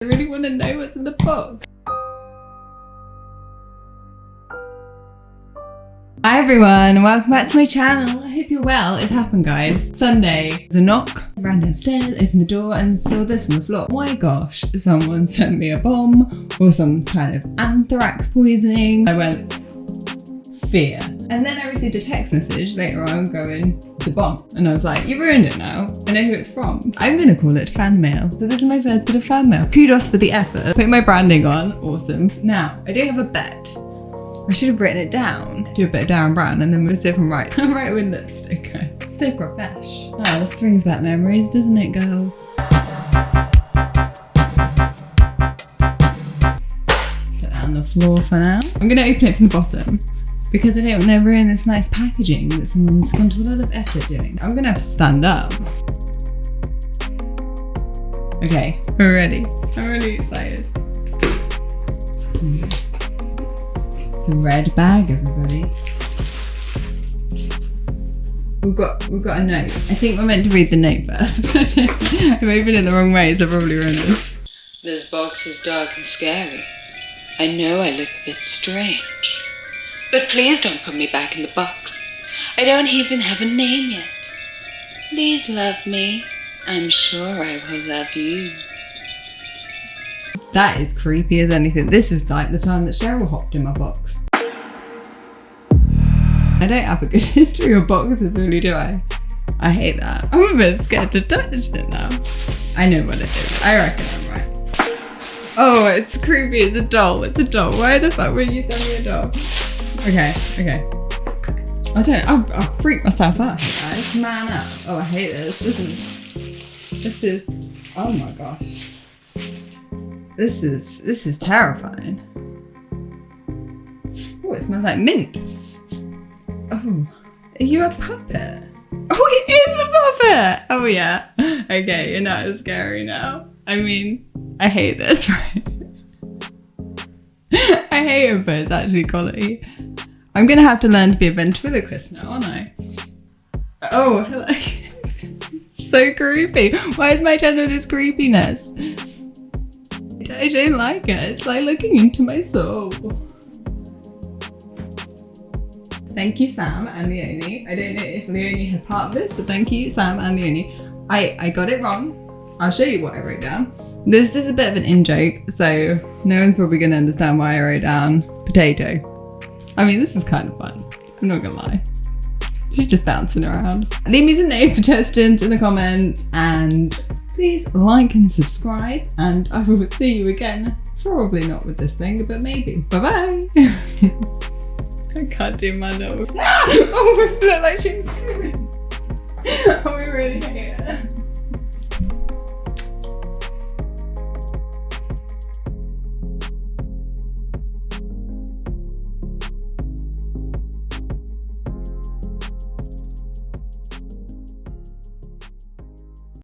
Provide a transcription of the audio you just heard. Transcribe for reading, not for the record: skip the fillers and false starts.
I really want to know what's in the box. Hi everyone, welcome back to my channel. I hope you're well. It's happened, guys. Sunday, there's a knock. I ran downstairs, opened the door and saw this on the floor. Oh my gosh, someone sent me a bomb or some kind of anthrax poisoning. I went, fear. And then I received a text message later on going, it's a bomb. And I was like, you ruined it now. I know who it's from. I'm gonna call it fan mail. So this is my first bit of fan mail. Kudos for the effort. Put my branding on, awesome. Now, I do have a bet. I should have written it down. Do a bit of Darren Brown and then we'll see if I'm right. I'm right with lipstick. So profesh. Oh, this brings back memories, doesn't it, girls? Put that on the floor for now. I'm gonna open it from the bottom because I don't want to ruin this nice packaging that someone's gone to a lot of effort doing. I'm gonna have to stand up. Okay, we're ready. I'm really excited. It's a red bag, everybody. We've got a note. I think we're meant to read the note first. I'm opening it the wrong way, so I probably ruined this. This box is dark and scary. I know I look a bit strange. But please don't put me back in the box. I don't even have a name yet. Please love me. I'm sure I will love you. That is creepy as anything. This is like the time that Cheryl hopped in my box. I don't have a good history of boxes, really, do I? I hate that. I'm a bit scared to touch it now. I know what it is. I reckon I'm right. Oh, it's creepy. It's a doll. It's a doll. Why the fuck would you send me a doll? Okay. I'll freak myself out, guys. Man up. Oh, I hate this. This is, oh my gosh. This is terrifying. Oh, it smells like mint. Oh, are you a puppet? Oh, it is a puppet! Oh yeah. Okay, you're not as scary now. I mean, I hate this, right? I hate it, but it's actually quality. I'm gonna have to learn to be a ventriloquist now, aren't I? Oh, so creepy. Why is my channel just creepiness? I don't like it. It's like looking into my soul. Thank you, Sam and Leonie. I don't know if Leonie had part of this, but thank you, Sam and Leonie. I got it wrong. I'll show you what I wrote down. This is a bit of an in-joke, so no one's probably going to understand why I wrote down potato. I mean, this is kind of fun. I'm not going to lie. She's just bouncing around. Leave me some note suggestions in the comments and please like and subscribe, and I will see you again. Probably not with this thing, but maybe. Bye-bye. I can't do my nose. Oh, we look like she's screaming. Oh, we really hate it.